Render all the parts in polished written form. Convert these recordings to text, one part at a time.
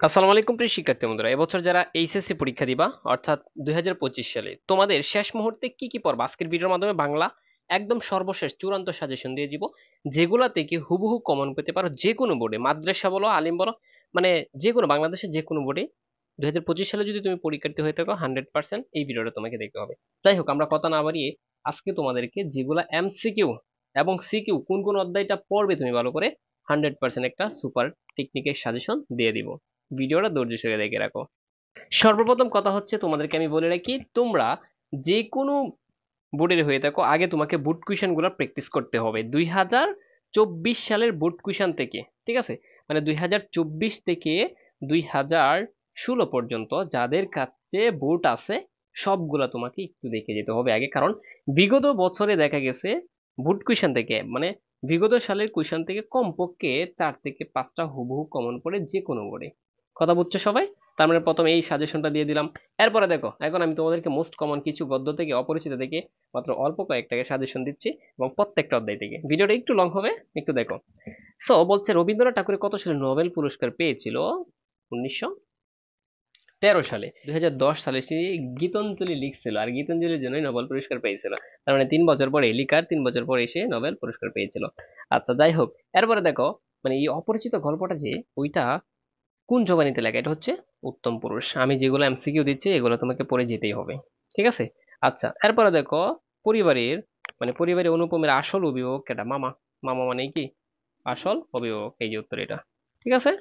আসসালামু আলাইকুম প্রিয় শিক্ষার্থী বন্ধুরা, এবছর যারা এইচএসসি পরীক্ষা দিবা অর্থাৎ 2025 সালে তোমাদের শেষ মুহূর্তে কি কি পড়বা আজকের ভিডিওর মাধ্যমে বাংলা একদম সর্বশেষ চূড়ান্ত সাজেশন দিয়ে দিব, যেগুলা থেকে হুবহু কমন পেতে পারো যে কোনো বোর্ডে, মাদ্রাসা বলো আলিম বলো, মানে যে কোনো বাংলাদেশের যে কোনো বোর্ডে 2025 সালে যদি তুমি পরীক্ষার্থী হয়ে থাকো 100% এই ভিডিওটা তোমাকে দেখতে হবে। যাই হোক, আমরা কথা না বাড়িয়ে আজকে তোমাদেরকে যেগুলা এমসিকিউ এবং সিকিউ কোন কোন অধ্যায়টা পড়বে তুমি ভালো করে 100% একটা সুপার টেকনিকের সাজেশন দিয়ে দিব। ভিডিওটা ধৈর্য সহকারে দেখে রাখো। সর্বপ্রথম কথা হচ্ছে, তোমাদেরকে আমি বলে রাখি, তোমরা যে কোনো বোর্ডের হয়ে থাকো আগে তোমাকে বোর্ড কুইশন গুলো প্র্যাকটিস করতে হবে 2024 সালের বোর্ড কুইশন থেকে। ঠিক আছে, মানে 2024 থেকে 2016 পর্যন্ত যাদের কাছে বোর্ড আছে সবগুলা তোমাকে একটু দেখে যেতে হবে আগে, কারণ বিগত বছরে দেখা গেছে বোর্ড কুইশন থেকে, মানে বিগত সালের কুইশন থেকে কমপক্ষে 4 থেকে 5টা হুবহু কমন পড়ে যে কোনো বোর্ডে। কথা বুঝছো সবাই? তার মানে প্রথমে এই সাজেশনটা দিয়ে দিলাম। এরপরে দেখো, এখন আমি তোমাদেরকে মোস্ট কমন কিছু গদ্য থেকে, অপরিচিত থেকে মাত্র অল্প কয়েকটাকে সাজেশন দিচ্ছি এবং প্রত্যেকটা অধ্যায় থেকে। ভিডিওটা একটু লং হবে, একটু দেখো। সো বলছে, রবীন্দ্রনাথ ঠাকুরের কত সালে নোবেল পুরস্কার পেয়েছিল? 1913 সালে। 2010 সালে সে গীতাঞ্জলি লিখছিল, আর গীতাঞ্জলির জন্যই নোবেল পুরস্কার পেয়েছিল। তার মানে 3 বছর পরে লিখার 3 বছর পরে সে নোবেল পুরস্কার পেয়েছিল। আচ্ছা, যাই হোক, এরপরে দেখো, মানে এই অপরিচিত গল্পটা যে ওইটা কোন জবানিতে লেখা, এটা হচ্ছে উত্তম পুরুষ। আমি যেগুলো এমসিকিউ দিচ্ছি এগুলো তোমাকে পড়ে যেতেই হবে। ঠিক আছে। আচ্ছা, এরপরে দেখো, পরিবারের পরিবারের অনুপমের আসল অভিভাবক কেটা? মামা। মামা মানে কি? আসল অভিভাবক, এই যে উত্তর এটা। ঠিক আছে।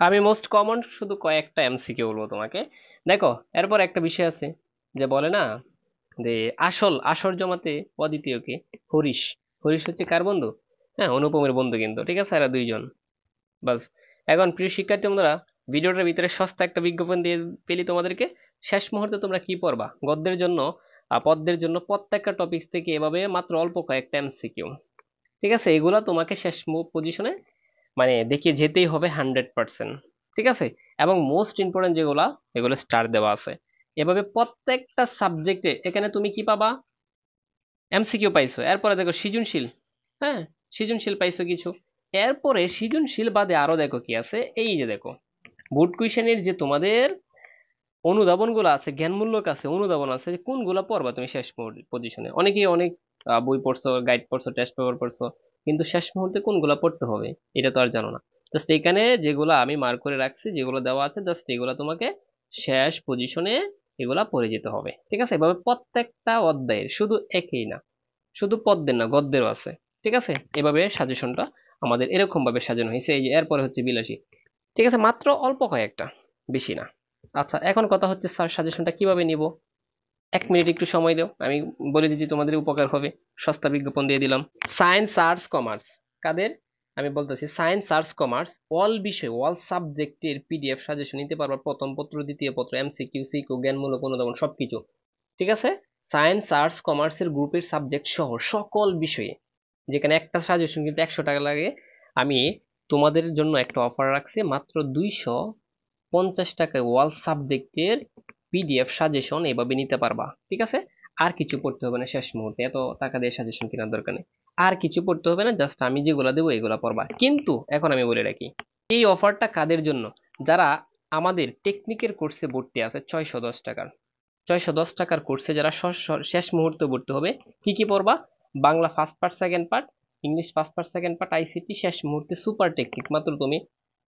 আমি মোস্ট কমন শুধু কয়েকটা এমসিকিউ বলবো তোমাকে। দেখো, এরপর একটা বিষয় আছে যে বলে না, যে আসল জমাতে অদ্বিতীয় কে? হরিশ। হরিশ হচ্ছে কার বন্ধু? হ্যাঁ, অনুপমের বন্ধু কিন্তু। ঠিক আছে, এরা দুইজন। বাস। এখন প্রিয় শিক্ষার্থী বন্ধুরা, ভিডিওটার ভিতরে সস্তা একটা বিজ্ঞাপন দিয়ে পেলি তোমাদেরকে। শেষ মুহূর্তে তোমরা কি পড়বা গদ্যের জন্য, পদ্যের জন্য প্রত্যেকটা টপিক থেকে এভাবে মাত্র অল্প কয়েকটা এমসিকিউ। ঠিক আছে, এগুলা তোমাকে শেষ পজিশনে মানে দেখিয়ে যেতেই হবে 100%। ঠিক আছে। এবং মোস্ট ইম্পর্টেন্ট যেগুলা, এগুলো স্টার দেওয়া আছে। এভাবে প্রত্যেকটা সাবজেক্টে এখানে তুমি কি পাবা? এমসিকিউ পাইছো। এরপরে দেখো সৃজনশীল। হ্যাঁ, সৃজনশীল পাইছো কিছু। এরপরে সৃজনশীল বাদে আরো দেখো কি আছে, এই যে দেখো, বোর্ড কুইশনের যে তোমাদের অনুধাবন গুলো আছে, জ্ঞানমূলক আছে, অনুধাবন আছে, যে কোনগুলা পড়বা তুমি শেষ পজিশনে। অনেকেই অনেক বই পড়ছো, গাইড পড়ছো, টেস্ট পেপার পড়ছো, কিন্তু শেষ মুহূর্তে কোনগুলা পড়তে হবে এটা তো আর জানো না। জাস্ট এখানে যেগুলো আমি মার্ক করে রাখছি, যেগুলো দেওয়া আছে, জাস্ট এগুলা তোমাকে শেষ পজিশনে এগুলা পড়ে যেতে হবে। ঠিক আছে, এভাবে প্রত্যেকটা অধ্যায়ের, শুধু একই না, শুধু পদ্মের না গদ্যেরও আছে। ঠিক আছে, এভাবে সাজেশনটা আমাদের এরকম ভাবে সাজানো হয়েছে। এই যে এরপরে হচ্ছে বিলাসী। ঠিক আছে, মাত্র অল্প কয়েকটা, বেশি না। আচ্ছা, এখন কথা হচ্ছে স্যার সাজেশনটা কিভাবে নিব? 1 মিনিট একটু সময় দাও, আমি বলে দিচ্ছি, তোমাদের উপকার হবে। সস্তা বিজ্ঞাপন দিয়ে দিলাম। সায়েন্স, আর্টস, কমার্স কাদের? আমি বলতেছি, সায়েন্স, আর্টস, কমার্স অল বিষয়, অল সাবজেক্টের পিডিএফ সাজেশন নিতে পারবা, প্রথম পত্র, দ্বিতীয় পত্র, এমসিকিউ, সিকিউ, জ্ঞানমূলক, অনুধাবন, সবকিছু। ঠিক আছে। সায়েন্স, আর্টস, কমার্সের গ্রুপের সাবজেক্ট সহ সকল বিষয়ে, যেখানে একটা সাজেশন কিন্তু 100 টাকা লাগে, আমি তোমাদের জন্য একটা অফার রাখছি, মাত্র 250 টাকায় ওয়াল সাবজেক্টের পিডিএফ সাজেশন এভাবে নিতে পারবা। ঠিক আছে। আর কিছু পড়তে হবে না, শেষ মুহূর্তে এত টাকা দিয়ে সাজেশন কেনার দরকার নেই। আর কিছু পড়তে হবে না, জাস্ট আমি যেগুলো দেবো এগুলা পড়বা। কিন্তু এখন আমি বলে রাখি, এই অফারটা কাদের জন্য? যারা আমাদের টেকনিকের কোর্সে ভর্তি আছে 610 টাকার, 610 টাকার কোর্সে যারা শেষ মুহূর্তে ভর্তি হবে। কি কি পড়বা? Bangla first part, second part, English first part, second part, ICT, শেষ মুহূর্তে সুপার টেকনিক। মাত্র তুমি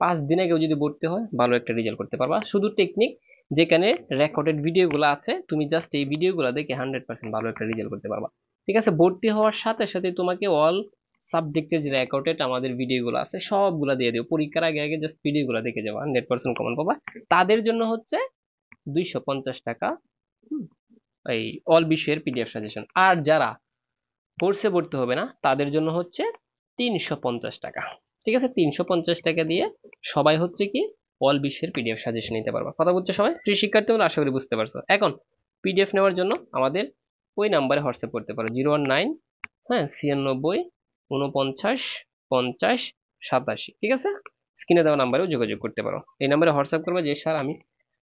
5 দিন আগেও যদি ভর্তি হয় ভালো একটা রেজাল্ট করতে পারবা, শুধু টেকনিক, যেখানে রেকর্ডেড ভিডিওগুলো আছে, তুমি জাস্ট এই ভিডিওগুলো দেখে 100% ভালো একটা রেজাল্ট করতে পারবা। ঠিক আছে, ভর্তি হওয়ার সাথে সাথে তোমাকে অল সাবজেক্টের যে রেকর্ডেড আমাদের ভিডিওগুলো আছে সবগুলা দিয়ে দিও, পরীক্ষার আগে আগে জাস্ট ভিডিওগুলো দেখে যাবো, 100% কমন পাবা। তাদের জন্য হচ্ছে 250 টাকা, এই অল বিষয়ের পিডিএফ সাজেশন। আর যারা কোর্সে ভর্তি হবে না তাদের জন্য হচ্ছে 350 টাকা। ঠিক আছে, 350 টাকা দিয়ে সবাই হচ্ছে কি অল বিষয়ের পিডিএফ সাজেশন নিতে পারবা। কথা বুঝছো সবাই? প্রিয় শিক্ষার্থী বলে আশা করি বুঝতে পারছো। এখন পিডিএফ নেওয়ার জন্য আমাদের ওই নাম্বারে হোয়াটসঅ্যাপ করতে পারো, 019, হ্যাঁ, 96, 49, 50, 87। ঠিক আছে, স্ক্রিনে দেওয়া নাম্বারেও যোগাযোগ করতে পারো। এই নাম্বারে হোয়াটসঅ্যাপ করবে যে স্যার আমি,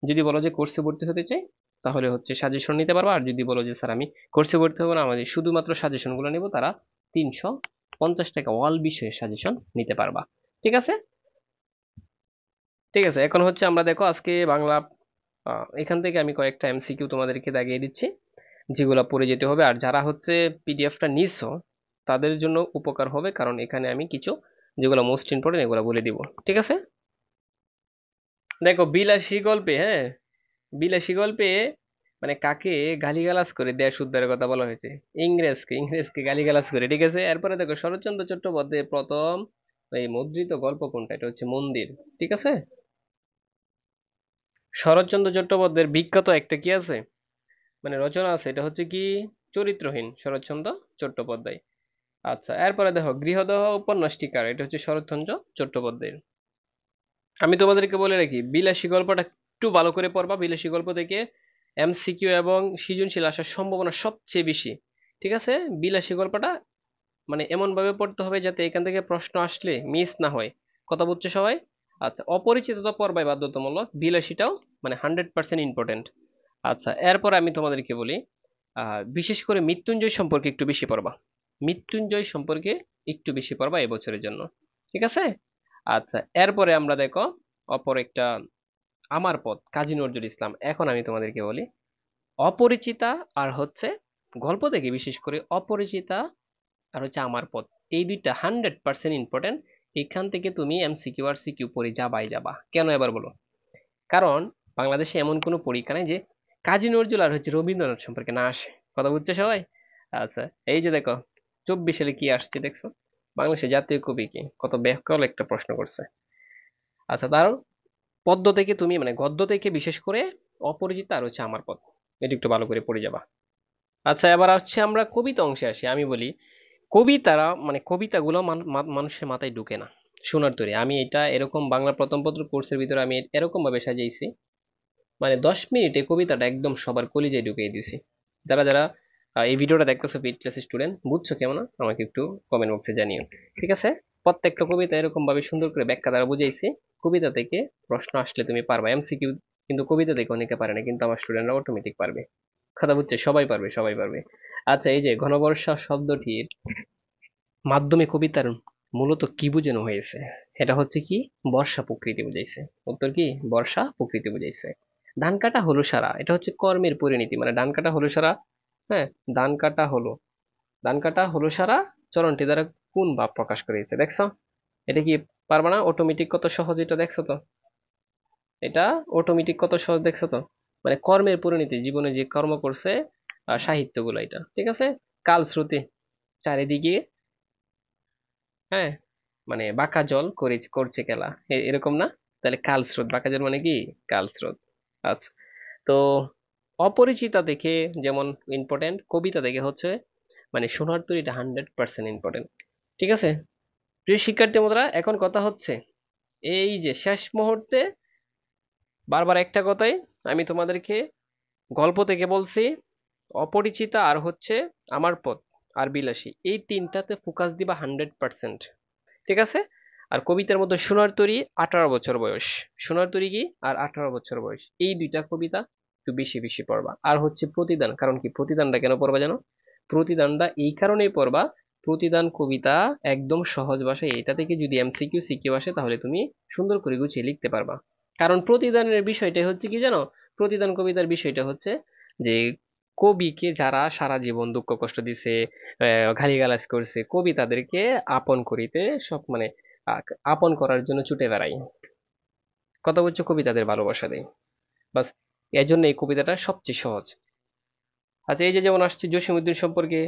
যদি বলো যে কোর্সে ভর্তি হতে চাই তাহলে হচ্ছে সাজেশন নিতে পারবা। আর যদি বলো যে স্যার আমি কোর্সে ভর্তি হবো না, আমাদের শুধুমাত্র সাজেশন গুলো নিবো, তারা 350 টাকা অল বিষয়ে সাজেশন নিতে পারবা। ঠিক আছে। ঠিক আছে, এখন হচ্ছে আমরা দেখো আজকে বাংলা এখান থেকে আমি কয়েকটা এমসিকিউ তোমাদেরকে দাগিয়ে দিচ্ছি, যেগুলো পড়ে যেতে হবে। আর যারা হচ্ছে পিডিএফটা নিছো তাদের জন্য উপকার হবে, কারণ এখানে আমি কিছু যেগুলো মোস্ট ইম্পর্টেন্ট এগুলো বলে দিব। ঠিক আছে, দেখো বিলাসী গল্পে, হ্যাঁ, বিলাসী গল্পে মানে কাকে গালিগালাজ করে দেশ উদ্ধারের কথা বলা হয়েছে? ইংরেজকে গালিগালাজ করে। ঠিক আছে, এরপরে দেখো শরৎচন্দ্র চট্টোপাধ্যায়ের প্রথম এই মুদ্রিত গল্প কোনটা? এটা হচ্ছে মন্দির। ঠিক আছে, শরৎচন্দ্র চট্টোপাধ্যায়ের বিখ্যাত একটা কি আছে, মানে রচনা আছে, এটা হচ্ছে কি চরিত্রহীন, শরৎচন্দ্র চট্টোপাধ্যায়। আচ্ছা, এরপরে দেখো গৃহদাহ উপন্যাসটি কার? এটা হচ্ছে শরৎচন্দ্র চট্টোপাধ্যায়ের। আমি তোমাদেরকে বলে রাখি, বিলাসী গল্পটা একটু ভালো করে পড়বা। বিলাসী গল্প থেকে এমসিকিউ এবং সৃজনশীল আসার সম্ভাবনা সবচেয়ে বেশি। ঠিক আছে, বিলাসী গল্পটা মানে এমন ভাবে পড়তে হবে যাতে এখান থেকে প্রশ্ন আসলে মিস না হয়। কথা বুঝছো সবাই? আচ্ছা, অপরিচিত তো পড়বাই বাধ্যতামূলক, বিলাসীটাও মানে 100% ইম্পর্টেন্ট। আচ্ছা, এরপর আমি তোমাদেরকে বলি, বিশেষ করে মৃত্যুঞ্জয় সম্পর্কে একটু বেশি পড়বা। মৃত্যুঞ্জয় সম্পর্কে একটু বেশি পড়বা এবছরের জন্য। ঠিক আছে, আচ্ছা, এরপরে আমরা দেখো অপর একটা, আমার পথ, কাজী নজরুল ইসলাম। এখন আমি তোমাদেরকে বলি অপরিচিতা আর হচ্ছে গল্প থেকে বিশেষ করে অপরিচিতা আর হচ্ছে আমার পথ, এই দুইটা 100% ইম্পর্টেন্ট। এখান থেকে তুমি এমসিকিউ আর সিকিউ পড়ে যাবাই যাবা। কেন এবার বলো? কারণ বাংলাদেশে এমন কোনো পরীক্ষা নেই যে কাজী নজরুল আর হচ্ছে রবীন্দ্রনাথ সম্পর্কে না আসে। কথা বুঝছো সবাই? আচ্ছা, এই যে দেখো 24 সালে কি আসছে দেখছো, বাংলাদেশের জাতীয় কবি কি, কত ব্যাকল একটা প্রশ্ন করছে। আচ্ছা, তার পদ্য থেকে তুমি মানে গদ্য থেকে বিশেষ করে অপরিচিত আর হচ্ছে আমার পথ, এটা একটু ভালো করে পড়ে যাবা। আচ্ছা, এবার আসছে আমরা কবিতা অংশে আসি। আমি বলি কবিতারা মানে কবিতাগুলো মানুষের মাথায় ঢুকে না। শোনার তৈরি আমি এটা এরকম বাংলা প্রথম পত্র কোর্সের ভিতরে আমি এরকম ভাবে সাজিয়েছি, মানে 10 মিনিটে কবিতাটা একদম সবার কলিজায় ঢুকিয়ে দিছি। যারা যারা এই ভিডিওটা দেখতেছো পেইড ক্লাস স্টুডেন্ট, বুঝছো কেমন, আমাকে একটু কমেন্ট বক্সে জানিও। ঠিক আছে, প্রত্যেকটা কবিতা এরকম ভাবে সুন্দর করে ব্যাখ্যা দ্বারা বুঝাইছি। কবিতা থেকে প্রশ্ন আসলে তুমি পারবা। এমসিকিউ কিন্তু কবিতা থেকে অনেকে পারে না, কিন্তু আমার স্টুডেন্টরা অটোমেটিক পারবে। কথা বুঝছে? সবাই পারবে, সবাই পারবে। আচ্ছা, এই যে ঘনবর্ষা শব্দটির মাধ্যমে কবিতার মূলত কি বোঝানো হয়েছে? এটা হচ্ছে কি বর্ষা প্রকৃতি বুঝাইছে। উত্তর কি বর্ষা প্রকৃতি বুঝাইছে। ধান কাটা হলো সারা, এটা হচ্ছে কর্মের পরিণতি, মানে ধান কাটা হলো সারা। হ্যাঁ, ধান কাটা হলো, ধান কাটা হলো সারা চরণটি দ্বারা কোন ভাব প্রকাশ করেছে দেখছো? এটা কি পারবা না? অটোমেটিক কত সহজ, এটা দেখছো তো? এটা অটোমেটিক কত সহজ দেখছো তো? মানে কর্মের পরিণতি, জীবনে যে কর্ম করছে সাহিত্যগুলো, এটা ঠিক আছে। কাল শ্রুতি, চারিদিকে, হ্যাঁ, মানে বাঁকা জল করে করছে খেলা, এরকম না? তাহলে কাল স্রোত, বাঁকা জল মানে কি কাল স্রোত। আচ্ছা, তো অপরিচিতা দেখে যেমন ইম্পর্টেন্ট, কবিতা দেখে হচ্ছে মানে শোনার তৈরিটা 100% ইম্পর্টেন্ট। ঠিক আছে, প্রিয় শিক্ষার্থী বন্ধুরা, এখন কথা হচ্ছে এই যে শেষ মুহূর্তে বারবার একটা কথাই আমি তোমাদেরকে গল্প থেকে বলছি, অপরিচিতা আর হচ্ছে আমার পথ আর বিলাসী, এই তিনটাতে ফোকাস দিবা 100%। ঠিক আছে, আর কবিতার মধ্যে সোনার তরী 18 বছর বয়স, সোনার তরী কি আর 18 বছর বয়স, এই দুইটা কবিতা একটু বেশি বেশি পড়বা। আর হচ্ছে প্রতিদান, কারণ কি প্রতিদানটা কেন পড়বা জানো? প্রতিদানটা এই কারণেই পড়বা, প্রতিদান কবিতা একদম সহজ ভাষায়, এটা থেকে যদি এমসিকিউ সিকিউ আসে তাহলে তুমি সুন্দর করে গুছিয়ে লিখতে পারবা। কারণ প্রতিদানের বিষয়টা হচ্ছে কি জানো, প্রতিদান কবিতার বিষয়টা হচ্ছে যে কবিকে যারা সারা জীবন দুঃখ কষ্ট দিছে, গালিগালাজ করছে, কবি তাদেরকে আপন করিতে সব মানে আহ, আপন করার জন্য ছুটে বেড়ায়। কথা বলছে, কবি তাদের ভালোবাসা দেয়, বাস। এর জন্য এই কবিতাটা সবচেয়ে সহজ। আচ্ছা, এই যে যেমন আসছে জসীমউদ্দিন সম্পর্কে,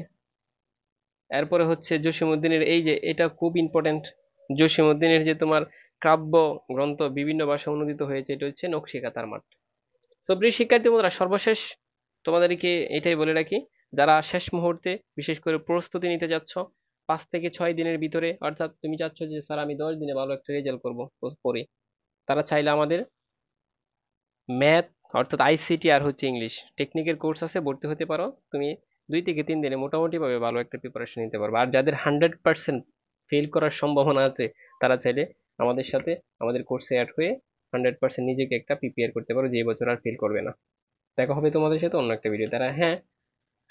এরপরে হচ্ছে জসীমউদ্দিনের এই যে এটা খুব ইম্পর্টেন্ট, জসীমউদ্দিনের যে তোমার কাব্য গ্রন্থ বিভিন্ন ভাষা অনুদিত হয়েছে, এটা হচ্ছে নকশিকাঁথার মাঠ। তো প্রিয় শিক্ষার্থী বন্ধুরা, সর্বশেষ তোমাদেরকে এটাই বলে রাখি, যারা শেষ মুহূর্তে বিশেষ করে প্রস্তুতি নিতে যাচ্ছ 5 থেকে 6 দিনের ভিতরে, অর্থাৎ তুমি চাচ্ছ যে স্যার আমি 10 দিনে ভালো একটা রেজাল্ট করবো পরে, তারা চাইলে আমাদের ম্যাথ অর্থাৎ আইসিটি আর হচ্ছে ইংলিশ টেকনিকের কোর্স আছে, ভর্তি হতে পারো। তুমি 2 থেকে 3 দিনে মোটামুটি ভাবে ভালো একটা প্রিপারেশন নিতে পারবে। আর যাদের 100% ফেল করার সম্ভাবনা আছে, তারা চাইলে আমাদের সাথে আমাদের কোর্সে অ্যাড হয়ে 100% নিজেকে একটা প্রিপেয়ার করতে পারো, যে এই বছর আর ফেল করবে না। দেখা হবে তোমাদের সাথে অন্য একটা ভিডিও দ্বারা। হ্যাঁ,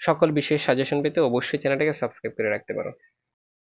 সকল বিষয়ের সাজেশন পেতে অবশ্যই চ্যানেলটাকে সাবস্ক্রাইব করে রাখতে পারো।